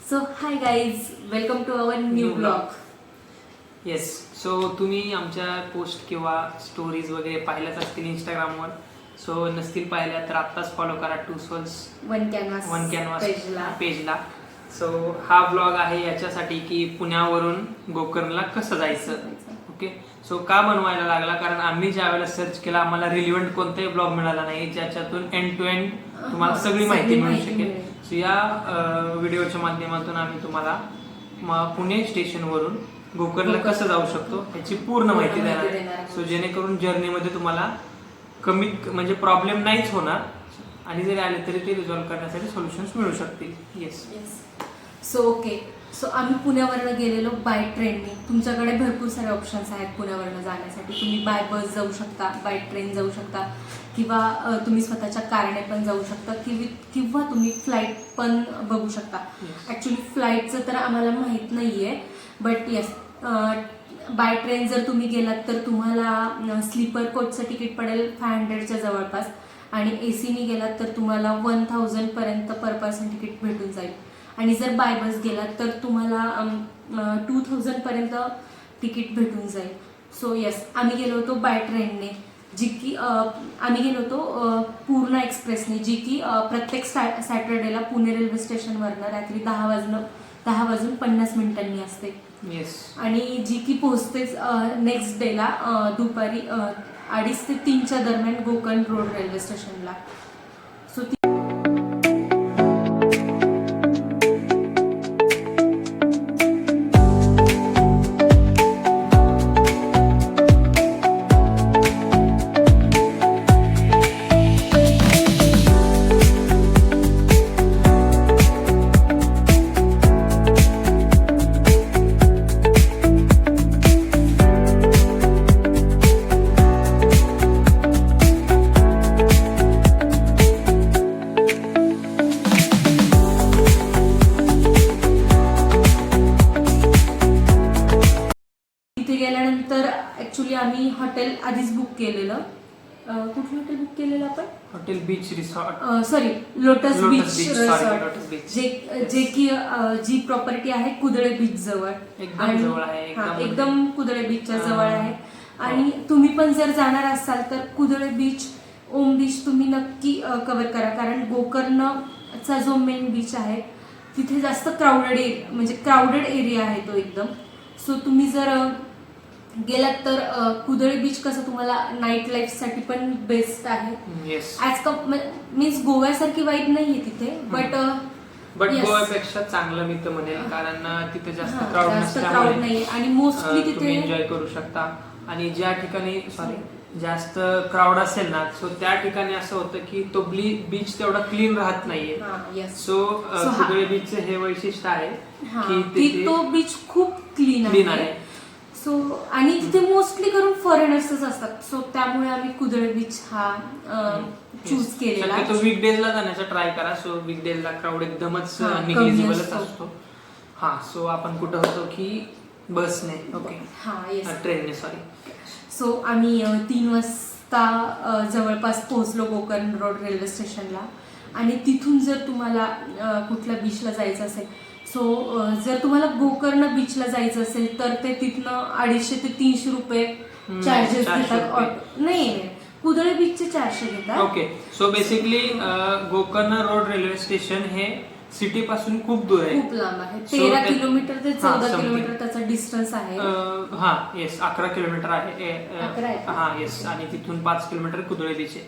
So hi guys, welcome to our new vlog. Yes. So तुम्ही आमच्या post किंवा stories वगैरे पाहिल्याच असतील इंस्टाग्रामवर. सो नसतील पाहिल्या तर आत्ताच फॉलो करा टू सोल्स वन कॅनव्हास पेजला. सो हा ब्लॉग आहे याच्यासाठी की पुण्यावरून गोकर्णला कसं जायचं. ओके. सो का बनवायला लागला, कारण आम्ही ज्या वेळेला सर्च केला आम्हाला रिलिव्हंट कोणताही ब्लॉग मिळाला नाही ज्याच्यातून एंड टू एंड तुम्हाला सगळी माहिती मिळू शकेल. सो या व्हिडिओच्या माध्यमातून आम्ही तुम्हाला पुणे स्टेशनवरून गोकर्णला कसं जाऊ शकतो याची पूर्ण माहिती देणार आहे. सो जेणेकरून जर्नीमध्ये तुम्हाला कमीत म्हणजे प्रॉब्लेम नाहीच होणार, आणि जरी आले तरी ते रिझॉल्व्ह करण्यासाठी सोल्युशन्स मिळू शकतील. येस. सो आम्ही पुण्यावरनं गेलेलो बाय ट्रेनने. तुमच्याकडे भरपूर सारे ऑप्शन्स आहेत पुण्यावरनं जाण्यासाठी. तुम्ही बाय बस जाऊ शकता, बाय ट्रेन जाऊ शकता, किंवा तुम्ही स्वतःच्या कारने पण जाऊ शकता, किंवा तुम्ही फ्लाईट पण बघू शकता. ॲक्च्युली फ्लाईटचं तर आम्हाला माहीत नाही आहे, बट येस बाय ट्रेन जर तुम्ही गेलात तर तुम्हाला स्लीपर कोचचं तिकीट पडेल 500च्या जवळपास, आणि एसीने गेलात तर तुम्हाला 1000 पर्यंत पर पर्सन तिकीट भेटून जाईल. आणि जर बाय बस गेलात तर तुम्हाला 2000 पर्यंत तिकीट भेटून जाईल. सो येस, आम्ही गेलो होतो बाय ट्रेनने, जी की आम्ही गेलो होतो पूर्ण एक्सप्रेसने, जी की प्रत्येक सॅटर्डेला पुणे रेल्वे स्टेशनवरनं रात्री 10:50 असते. येस. आणि जी की पोहोचतेच नेक्स्ट डेला दुपारी 2:30 ते 3च्या दरम्यान गोकर्ण रोड रेल्वे स्टेशनला. सो गेल्यानंतर ऍक्च्युली आम्ही हॉटेल आधीच बुक केलेलं. कुठलं हॉटेल बुक केलेलं आपण? Hotel beach resort, sorry lotus beach resort, जे की जी प्रॉपर्टी आहे कुदळे बीच जवळ, एकदम जवळ आहे. एकदम कुदळे बीचच्या जवळ आहे. आणि तुम्ही पण जर जाणार असाल तर कुदळे बीच, ओम बीच तुम्ही नक्की कव्हर करा, कारण गोकर्णचा जो मेन बीच आहे तिथे जास्त क्राऊडेड एरिया आहे तो एकदम. सो तुम्ही जर गेलात तर कुदळे बीच कसं तुम्हाला नाईट लाईफ साठी पण बेस्ट आहे. मीन्स गोव्यासारखी वाईब नाहीये तिथे, बट गोव्यापेक्षा चांगलं मी तर म्हणेल, कारण तिथे जास्त क्राऊड नाहीये आणि मोस्टली तिथे एन्जॉय करू शकता. आणि ज्या ठिकाणी जास्त क्राऊड असेल ना, सो त्या ठिकाणी असं होतं की तो बीच तेवढा क्लीन राहत नाहीये. सो कुदळे बीचचं हे वैशिष्ट्य आहे की तो बीच खूप क्लीन आहे. सो आणि तिथे मोस्टली करून फॉरेनर्सच असतात. सो त्यामुळे आम्ही कुदळे बीच हा चूज केलेला. तो वीकडेजला जाण्याचा ट्राय करा. सो वीकडेजला क्राऊड एकदमच निग्लिजिबलच असतो. हा. सो आपण कुठं होतो की बसने, ओके, ट्रेनने, सॉरी. सो आम्ही 3 वाजता जवळपास पोहोचलो गोकर्ण रोड रेल्वे स्टेशनला. आणि तिथून जर तुम्हाला कुठल्या बीचला जायचं असेल, सो जर तुम्हाला गोकर्ण बीचला जायचं असेल तर ते तिथनं 250 ते 300 रुपये चार्जेस घेतात. नाही, कुदळे बीचचे 400 घेतात. Okay. So basically Gokarna road railway station हे सिटी पासून खूप दूर आहे, खूप लांब आहे. 13 किलोमीटर ते 14 किलोमीटर त्याचा डिस्टन्स आहे. हा, येस, 11 किलोमीटर आहे. हा, येस. आणि तिथून 5 किलोमीटर कुदळे बीच आहे.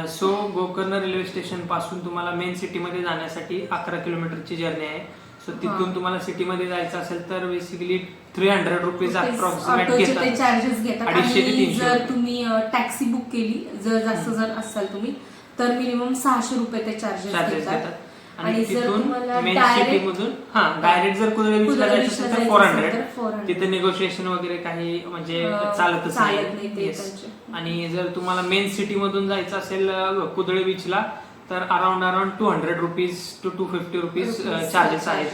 सो गोकर्ण रेल्वे स्टेशन पासून तुम्हाला मेन सिटीमध्ये जाण्यासाठी 11 किलोमीटरची जर्नी आहे. सो तिथून तुम्हाला सिटीमध्ये जायचं असेल तर बेसिकली 300 रुपीज अप्रॉक्सिमेट चार्जेस घेतात. आणि जर तुम्ही टॅक्सी बुक केली, जर जास्त जण असाल तुम्ही, तर मिनिमम 600 रुपये ते चार्जेस घेतात. आणि तिथून मेन सिटी मधून डायरेक्ट जर कुदळे बीचला जायचं असेल तर 400. तिथे निगोशिएशन वगैरे काही म्हणजे चालतच नाही. आणि जर तुम्हाला मेन सिटी मधून जायचं असेल कुदळे बीचला तर around 200 rupees to 250 rupees charges आहेत.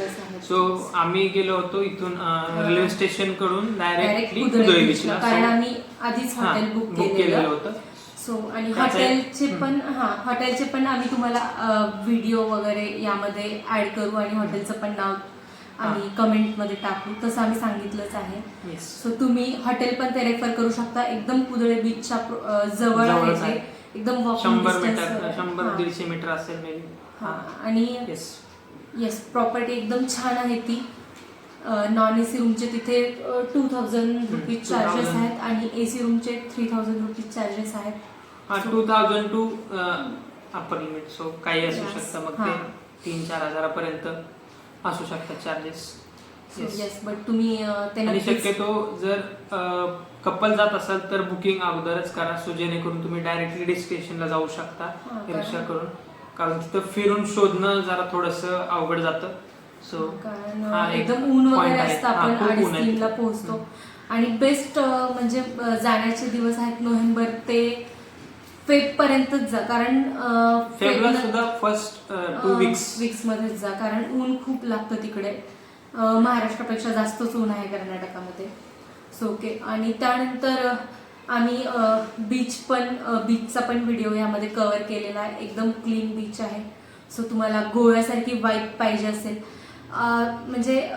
सो आम्ही गेलो होतो इथून रेल्वे स्टेशन कडून डायरेक्टली कुदळे बीचला, कारण आम्ही आधीच हॉटेल बुक केलेलं होतं. सो आणि त्याचं- हॉटेलचे पण आम्ही तुम्हाला व्हिडिओ वगैरे यामध्ये ऍड करू आणि हॉटेलचं पण नाव आम्ही कमेंटमध्ये टाकू, तसं आम्ही सांगितलंच आहे. Yes. सो तुम्ही हॉटेल पण ते रेफर करू शकता, एकदम कुदळे बीचच्या जवळ आहे जवळच ते, आहे. एकदम 100 मीटर 100-150 मीटर असेल मे बी. आणि येस येस प्रॉपर्टी एकदम छान आहे ती. नॉन एसी रूमचे तिथे 2000 रुपीज चार्जेस 2000. आहेत आणि एसी रूमचे 3000 रुपीज चार्जेस आहेत. 2000 टू अपर लिमिट, सो काही असू Yes. शकतं मग ते 3-4 हजारापर्यंत असू शकतात चार्जेस. येस बट तुम्ही ते आणि नक्कीच शक्यतो जर कपल जात असाल तर बुकिंग अगोदरच करा, सो जेणेकरून तुम्ही डायरेक्टली डेस्टिनेशनला जाऊ शकता रिक्षा करून, कारण तिथं फिरून शोधणं जरा थोडंसं अवघड जातं. सो कारण हा एक एकदम ऊन point वगैरे आहे. असतं, हा, आपण खूप ऊन आहे. 3:30ला पोहोचतो. आणि बेस्ट म्हणजे जाण्याचे दिवस आहेत नोव्हेंबर ते फेब पर्यंतच जा, कारण फेब्रुवारीला सुद्धा फर्स्ट 2 वीक्स मध्येच जा, कारण ऊन खूप लागतं तिकडे. महाराष्ट्रापेक्षा जास्तच ऊन आहे कर्नाटकामध्ये. So okay. आणि त्यानंतर आम्ही बीचचा पण व्हिडिओ यामध्ये कव्हर केलेला आहे. एकदम क्लीन बीच आहे. सो तुम्हाला गोव्यासारखी वाईब पाहिजे असेल, म्हणजे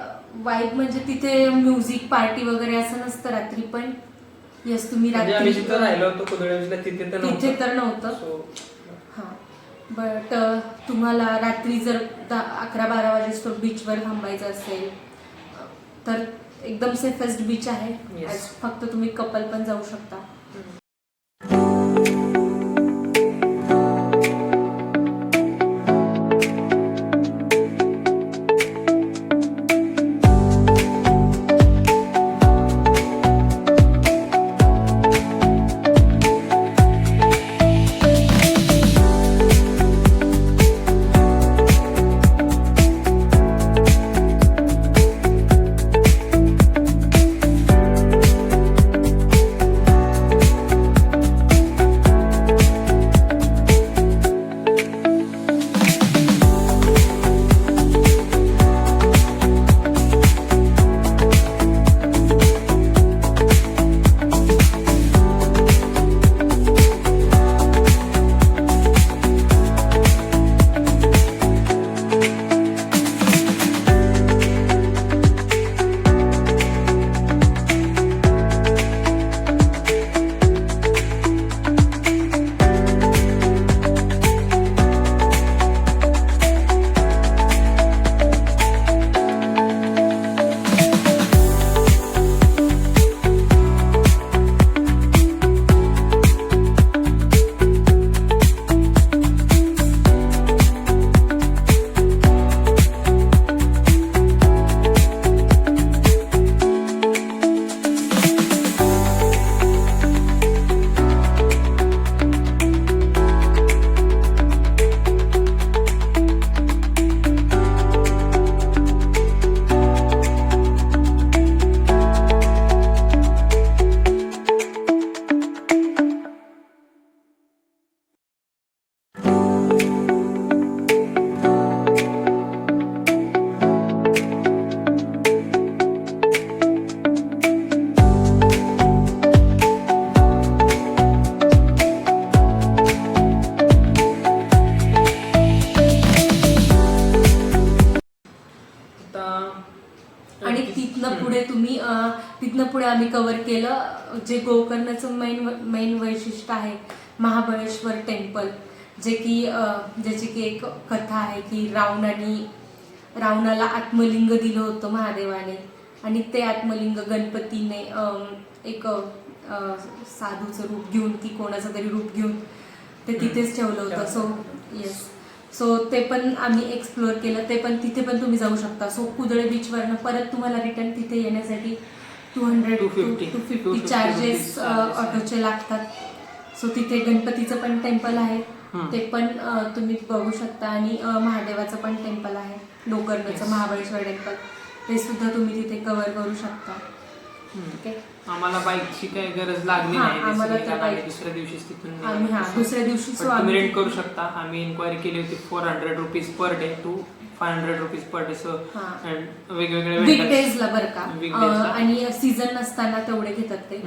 वाईब म्हणजे तिथे म्युझिक पार्टी वगैरे असं नसतं रात्री पण. येस तुम्ही आम्ही रात्री जिथं राहिलो होतो कुदळे बीचला तिथे तर नव्हतं. सो हां बट तुम्हाला रात्री जर 11-12 वाजेस्तोवर बीचवर थांबायचं असेल तर एकदम सेफेस्ट बीच आहे. Yes. फक्त तुम्ही कपल पण जाऊ शकता. आणि तिथनं पुढे आम्ही कव्हर केलं जे गोकर्णाचं मेन वैशिष्ट्य आहे, महाबळेश्वर टेम्पल, ज्याची की एक कथा आहे की रावणाला आत्मलिंग दिलं होतं महादेवाने आणि ते आत्मलिंग गणपतीने एक साधूचं रूप घेऊन की कोणाचं तरी रूप घेऊन ते तिथेच ठेवलं होतं. सो येस, सो ते पण आम्ही एक्सप्लोअर केलं. तिथे पण तुम्ही जाऊ शकता. सो कुदळे बीचवरनं परत तुम्हाला रिटर्न तिथे येण्यासाठी 200-250 चार्जेस ऑटोचे लागतात. सो तिथे गणपतीचं पण टेम्पल आहे, ते पण तुम्ही बघू शकता. आणि महादेवाचं पण टेम्पल आहे, गोकर्णाचं महाबळेश्वर टेम्पल, ते सुद्धा तुम्ही तिथे कव्हर करू शकता. ठीक आहे. आम्हाला बाईकची काही गरज लागली नाही. आम्हाला तर बाईक दुसऱ्या दिवशीच तिथून दुसऱ्या दिवशी तुम्ही रेंट करू शकता. आम्ही इन्क्वायरी केली होती 400 rupees per day to 500 rupees per day. So हा. वेगवेगळे वीकडेजला बरं का, Weekdays ला. आणि सीझन नसताना तेवढे घेतात ते,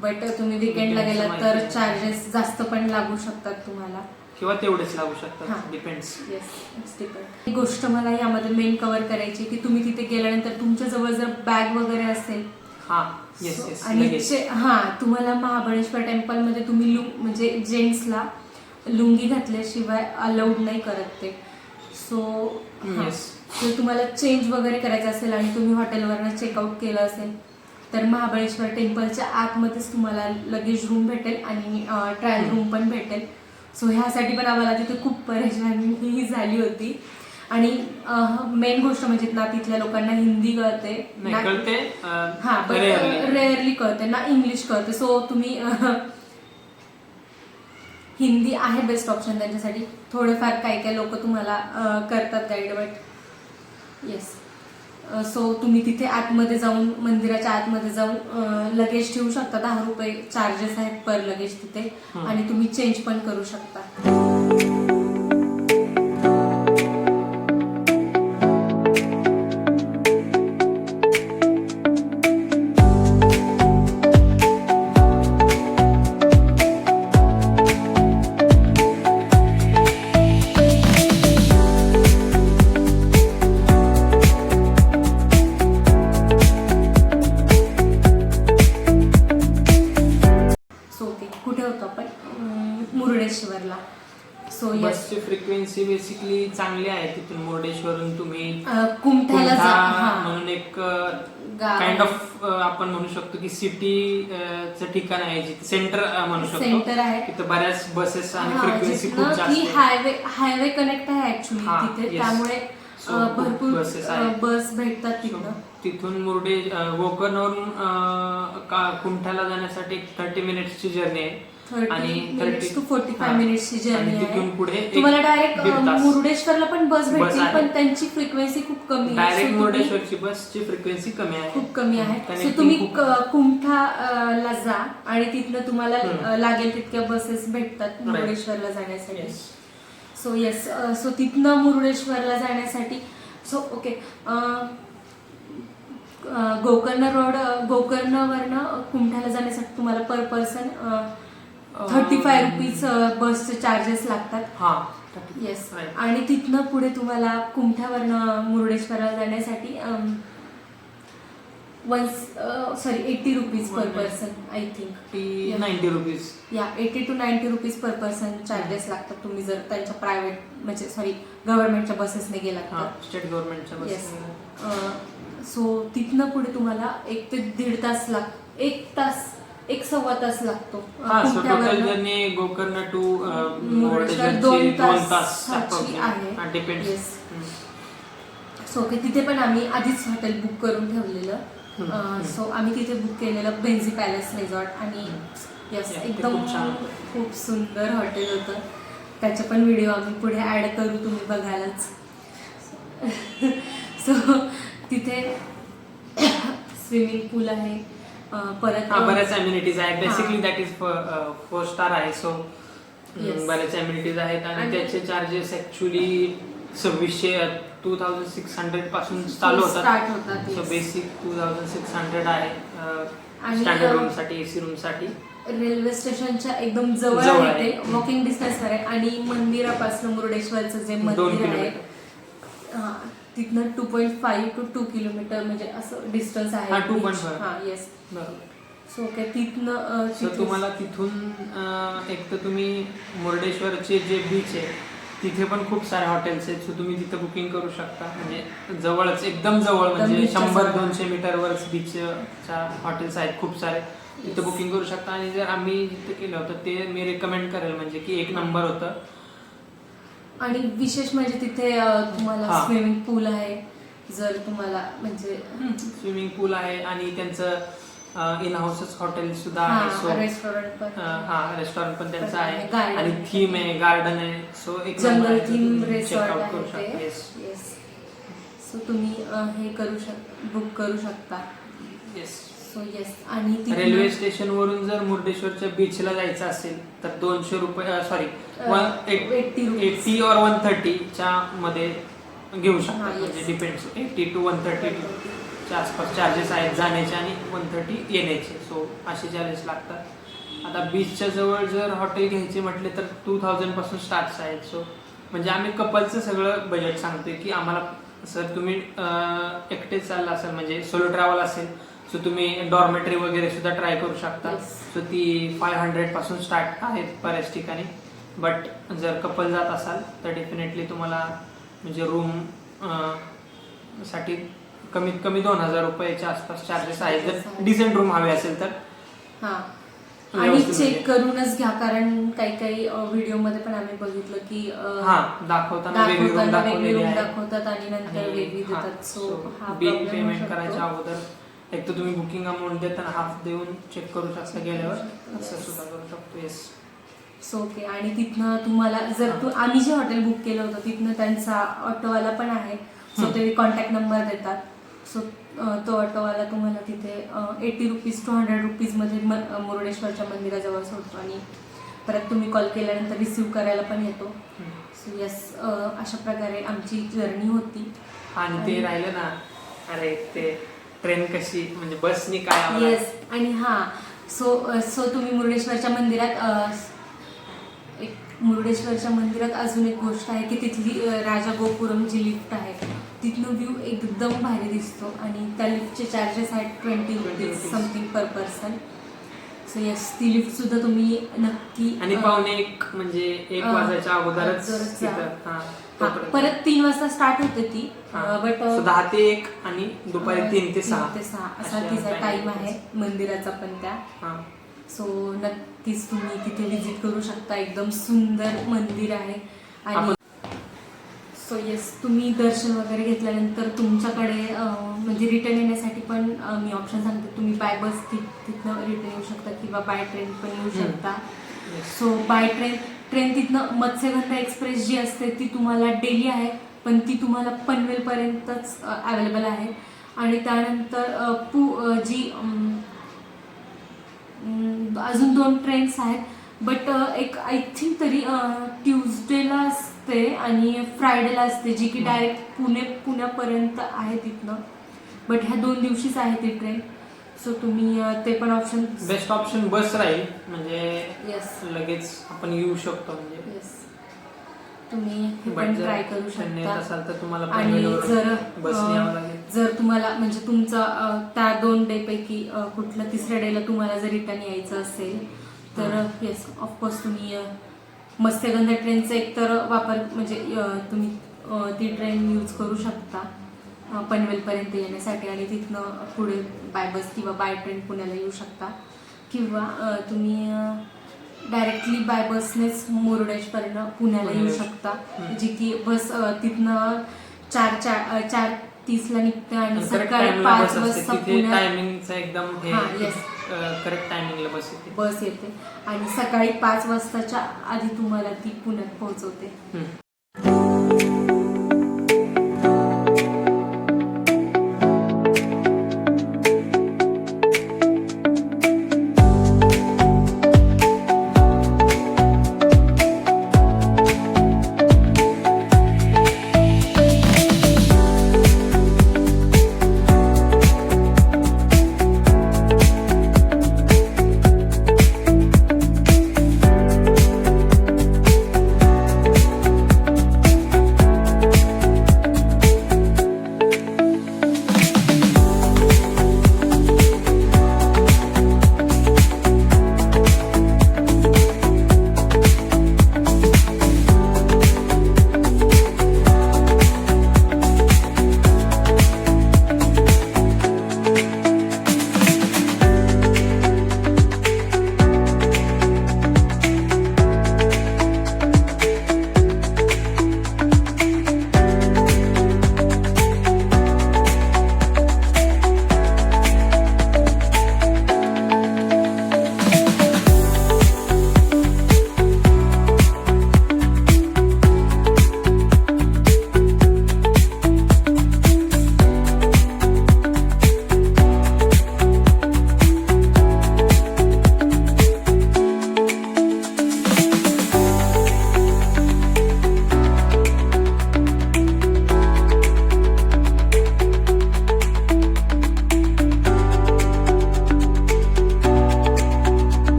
बट तुम्ही विकेंडला Weekends चं गेलात तर माहिती. चार्जेस जास्त पण लागू शकतात तुम्हाला. किंवा तेवढेच लागू हा. शकतात, डिपेंड्स. Yes, it's depend. एक गोष्ट मला यामध्ये मेन कव्हर करायची की तुम्ही तिथे गेल्यानंतर तुमच्या जवळ जर बॅग वगैरे असेल, हा, येस येस, आणि लगेच. तुम्हाला महाबळेश्वर टेम्पल मध्ये तुम्ही म्हणजे जेंट्सला लुंगी घातल्याशिवाय अलाउड नाही करत ते. So yes. जर तुम्हाला चेंज वगैरे करायचं असेल आणि तुम्ही हॉटेलवरनं चेकआउट केलं असेल तर महाबळेश्वर टेम्पलच्या आतमध्येच तुम्हाला लगेज रूम भेटेल आणि ट्रायल रूम पण भेटेल. सो ह्यासाठी पण आम्हाला तिथे खूप परेशानी झाली होती. आणि मेन गोष्ट म्हणजे ना तिथल्या लोकांना हिंदी कळते, नाही कळते, हा, रेअरली कळते ना इंग्लिश कळते. सो तुम्ही हिंदी आहे बेस्ट ऑप्शन त्यांच्यासाठी. थोडेफार काही काही लोक तुम्हाला करतात गाईड, बट येस. सो तुम्ही तिथे आतमध्ये जाऊन, मंदिराच्या आतमध्ये जाऊन लगेज ठेवू शकता. 10 रुपये चार्जेस आहेत पर लगेज तिथे, आणि तुम्ही चेंज पण करू शकता. कुठे होतो आपण? मुरुडेश्वरला. सो यस, बसची फ्रिक्वेन्सी बेसिकली चांगली आहे. तिथून मुर्डेश्वरून तुम्ही कुमठ्याला जा. कुमठा म्हणून एक काइंड ऑफ आपण म्हणू शकतो की सिटीचं ठिकाण आहे, जिथे सेंटर म्हणू शकतो. सेंटर आहे. तिथे बऱ्याच बसेस आणि फ्रिक्वेन्सी खूप जास्त की आहे. हायवे कनेक्ट आहे ऍक्च्युली हा, तिथे, yes. त्यामुळे So, भरपूर buses आहेत. बस भेटतात तिथं. तिथून गोकर्णवरून कुमठ्याला जाण्यासाठी 30 मिनिट्सची जर्नी आहे. 30 मिनिट्स टू 45 मिनिट्सची जर्नी आहे. तिथून पुढे तुम्हाला डायरेक्ट 1.5 तास. मुरुडेश्वरला पण बस भेटतील, आहे. पण त्यांची फ्रिक्वेन्सी खूप कमी आहे. डायरेक्ट So मुर्डेश्वरची बसची फ्रिक्वेन्सी कमी आहे, खूप कमी आहे. Connecting सो तुम्ही खूप- कुमठाला जा आणि तिथनं तुम्हाला लागेल तितक्या बसेस भेटतात मुरुडेश्वरला जाण्यासाठी. Yes. सो येस, सो तिथनं मुरुडेश्वरला जाण्यासाठी सो ओके, गोकर्णवरनं कुमठ्याला जाण्यासाठी तुम्हाला पर पर्सन 35 रुपीज बसचे चार्जेस लागतात. हा, येस. Right. आणि तिथनं पुढे तुम्हाला कुमठ्यावरनं मुरुडेश्वरला जाण्यासाठी 80 rupees per person, I think 90 rupees. या 80 to 90 rupees per person charges लागतात. तुम्ही जर त्यांच्या प्रायव्हेट म्हणजे गव्हर्नमेंटच्या बसेसने गेलात तर. स्टेट गव्हर्नमेंटच्या येस. बस. सो तिथनं पुढे तुम्हाला 1 ते 1.5 तास 1-1.25 तास लागतो. हा, सो टोटल कुमठ्यावरनं जर्नी गोकर्ण टू मुरुडेश्वर 2 तासाची आहे. डिपेंड्स. येस. सो तिथे पण आम्ही आधीच हॉटेल बुक करून ठेवलेलं. सो आम्ही तिथे बुक केलेलं बेन्झी पॅलेस रिसॉर्ट, आणि येस, ते एकदम खूप छान होतं. खूप सुंदर हॉटेल होतं. त्याचे पण व्हिडिओ आम्ही पुढे ऍड करू, तुम्ही बघायलाच. सो तिथे स्विमिंग पूल आहे, परत बऱ्याच अम्युनिटीज आहेत. बेसिकली दॅट इज 4 स्टार आहे. So Yes. बऱ्याच अम्युनिटीज आहेत, आणि आणि त्याचे चार्जेस ऍक्च्युली 2600 पासून चालू होतात. स्टार्ट होतात. So yes. बेसिक 2600 आहे आणि, स्टँडर्ड रूम साठी, एसी रूम साठी. रेल्वे स्टेशनच्या एकदम जवळ जवळ आहे आहे. ते, वॉकिंग डिस्टन्सवर आहे. आणि मंदिरापासून मुरुडेश्वरचं जे 2 मंदिर आहे किलोमीटर. तिथनं 2.5 to 2 किलोमीटर म्हणजे असं डिस्टन्स आहे. हा, 2.5. हा, येस. बरोबर. सो ओके, तिथनं सो तुम्हाला तिथून एक तर तुम्ही मुर्डेश्वरचे जे बीच आहे तिथे पण खूप सारे हॉटेल्स आहेत. सो तुम्ही तिथे बुकिंग करू शकता. म्हणजे जवळच, एकदम जवळ, म्हणजे beach च्या 100-200 मीटरवरच बीचच्या हॉटेल्स आहेत खूप सारे. तिथे बुकिंग करू शकता. आणि जर आम्ही जिथे केलं होतं ते मी रेकमेंड करेल, म्हणजे की 1 नंबर होतं. आणि विशेष म्हणजे तिथे तुम्हाला स्विमिंग पूल आहे. जर तुम्हाला म्हणजे स्विमिंग पूल आहे, आणि त्यांचं इन हाऊसच हॉटेल सुद्धा आहे. सो रेस्टॉरंट पण रेस्टॉरंट पण त्यांचं आहे. आहे, Garden. आणि थीम आहे, गार्डन आहे. सो एक जंगल थीम रिसॉर्ट चेकआउट करू आहे शकता. ते. Yes, yes. सो तुम्ही हे बुक करू शकता. येस. So yes. आणि रेल्वे स्टेशन वरून जर मुर्डेश्वरच्या बीचला जायचं असेल तर 200 रुपये, सॉरी 80 80 और 130 च्या मध्ये घेऊ शकता. हा, yes. म्हणजे डिपेंड्स 80 to 130 च्या आसपास चार्जेस आहेत जाण्याचे आणि 130 येण्याचे. सो असे चार्जेस लागतात. आता बीचच्या जवळ जर हॉटेल घ्यायचे म्हटले तर 2000 पासून स्टार्ट्स आहेत. सो म्हणजे आम्ही कपलचं सगळं बजेट सांगतोय की आम्हाला सर तुम्ही एकटेच चालला असेल म्हणजे सोलो ट्रॅव्हल असेल सो तुम्ही डॉर्मेटरी वगैरे सुद्धा ट्राय करू शकता. Yes. सो ती 500 पासून स्टार्ट आहेत बऱ्याच ठिकाणी. बट जर कपल जात असाल तर डेफिनेटली तुम्हाला म्हणजे रूम साठी कमीत कमी 2000 रुपयाच्या आसपास चार्जेस आहेत जर डिसेंट रूम हवे असेल तर. हा आणि व्यवस्थित चेक म्हणजे. करूनच घ्या, कारण काही काही व्हिडिओ मध्ये पण आम्ही बघितलं की दाखवताना वेगळी रूम वेगळी दाखवलेली रूम आहे दाखवतात आणि नंतर वेगळी देतात. सो हा बिल problem पेमेंट होऊ करायच्या शकतो. अगोदर एक तर तुम्ही बुकिंग अमाऊंट देताना हाफ देऊन चेक करू शकता गेल्यावर. असं सुद्धा करू शकतो. येस. So okay. आणि तिथनं तुम्हाला जर आम्ही जे हॉटेल बुक केलं होतं तिथनं त्यांचा ऑटोवाला पण आहे. सो ते कॉन्टॅक्ट नंबर देतात. सो तो ऑटोवाला तुम्हाला तिथे 80 रुपीज to 100 रुपीजमध्ये मुरुडेश्वरच्या मंदिराजवळ सोडतो आणि परत तुम्ही कॉल केल्यानंतर रिसिव्ह करायला पण येतो. सो येस, अशा प्रकारे आमची जर्नी होती. आणि ते राहिलं ना, अरे ते ट्रेन कशी म्हणजे बसनी काय आम्हाला. येस. आणि हां, सो तुम्ही मुरुडेश्वरच्या मंदिरात अजून एक गोष्ट आहे की तिथली राजा गोपुरम जी लिफ्ट आहे तिथनं व्ह्यू एकदम भारी दिसतो आणि त्या लिफ्टचे चार्जेस आहेत 20 रुपीज समथिंग पर पर्सन. सो येस, ती लिफ्ट सुद्धा तुम्ही नक्की. आणि पावणे एक म्हणजे 1 वाजायच्या अगोदरच जा. तिथं. परत 3 वाजता स्टार्ट होते ती. बट 10 ते 1 आणि दुपारी 3 ते 6 असा तिचा टाइम आहे मंदिराचा पण त्या. सो नक्कीच तुम्ही तिथे विजिट करू शकता. एकदम सुंदर मंदिर आहे. आणि सो येस, तुम्ही दर्शन वगैरे घेतल्यानंतर तुमच्याकडे म्हणजे रिटर्न येण्यासाठी पण मी ऑप्शन सांगते. तुम्ही बाय बस तिथनं रिटर्न येऊ शकता किंवा बाय ट्रेन पण येऊ शकता. सो बाय ट्रेन तिथनं मत्स्यगंधा एक्सप्रेस जी असते ती तुम्हाला डेली आहे पण ती तुम्हाला पनवेलपर्यंतच अवेलेबल आहे. आणि त्यानंतर जी अजून 2 ट्रेन्स आहेत. बट एक आय थिंक तरी ट्यूजडेला असते आणि फ्रायडेला असते जी की डायरेक्ट पुण्यापर्यंत आहे तिथनं. बट ह्या 2 दिवशीच आहे ती ट्रेन. सो तुम्ही ते पण ऑप्शन. बेस्ट ऑप्शन बस राहील म्हणजे येस, लगेच आपण येऊ शकतो. म्हणजे येस, तुम्ही हे पण ट्राय करू शकता. असाल तर तुम्हाला आणि बसने यावं लागेल. जर तुम्हाला म्हणजे तुमचा त्या 2 डे पैकी कुठल्या 3ऱ्या डेला तुम्हाला जर रिटर्न यायचं असेल तर येस, ऑफकोर्स तुम्ही मत्स्यगंधा ट्रेनचा एकतर वापर म्हणजे तुम्ही ती ट्रेन यूज करू शकता पनवेलपर्यंत येण्यासाठी आणि तिथनं पुढे बाय बस किंवा बाय ट्रेन पुण्याला येऊ शकता. किंवा तुम्ही डायरेक्टली बाय बसनेच मुरुडेश्वरनं पुण्याला येऊ शकता. जी की बस तिथनं 4:30ला निघते आणि सकाळी 5 वाजता टायमिंगचा एकदम करेक्ट टायमिंगला बस येते आणि सकाळी 5 वाजताच्या आधी तुम्हाला ती पुण्यात पोहोचवते.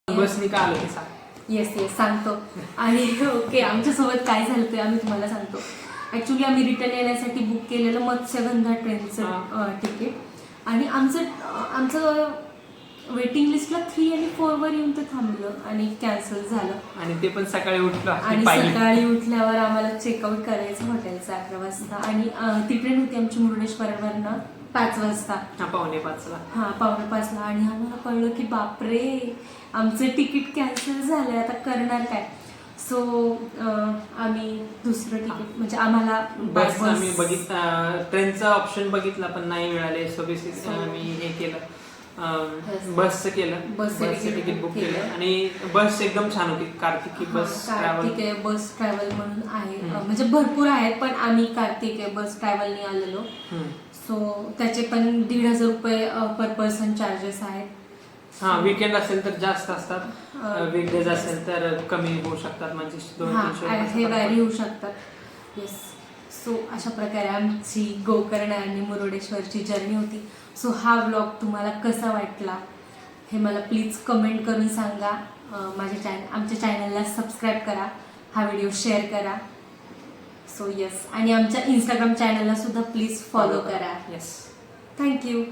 बसनी का आलं ते सांग. येस सांगतो. आणि ओके, आमच्यासोबत काय झालं ते आम्ही तुम्हाला सांगतो. ऍक्च्युली आम्ही रिटर्न येण्यासाठी बुक केलेलं मत्स्यगंधा ट्रेनचं तिकीट आणि आमचं वेटिंग लिस्टला 3 आणि 4 वर येऊन ते थांबलं आणि कॅन्सल झालं. आणि ते पण सकाळी उठलो आणि सकाळी उठल्यावर आम्हाला चेकआउट करायचं हॉटेलचं 11 वाजता आणि ती ट्रेन होती आमची मुरुडेश्वरवरनं 5 वाजता. 4:45ला. हा 4:45ला. आणि आम्हाला कळलं की बापरे, आमचं तिकीट कॅन्सल झालंय, आता करणार काय. सो आम्ही दुसरं तिकीट म्हणजे आम्हाला बस आम्ही बघितला, ट्रेनचा ऑप्शन बघितला पण नाही मिळाले. सो बेसिक आम्ही हे केलं, बसचं केलं. बसचं तिकीट बुक केलं आणि बस एकदम छान होती. कार्तिकी बस कार्तिकेय बस ट्रॅव्हल म्हणून आहे, म्हणजे भरपूर आहेत पण आम्ही कार्तिकेय बस ट्रॅव्हलनी आलेलो. सो त्याचे पण 1,500 रुपये पर पर्सन चार्जेस आहेत. हा, वीकेंड असेल तर जास्त असतात, वीकडेज असेल तर कमी होऊ शकतात, म्हणजे 200-300 हे व्हॅरी होऊ शकतात. येस. सो अशा प्रकारे आमची गोकर्ण आणि मुरुडेश्वरची जर्नी होती. सो हा व्लॉग तुम्हाला कसा वाटला हे मला प्लीज कमेंट करून सांगा. आमच्या चॅनलला सबस्क्राईब करा, हा व्हिडिओ शेअर करा. सो येस, आणि आमच्या इंस्टाग्राम चॅनलला सुद्धा प्लीज फॉलो करा. येस. थँक्यू.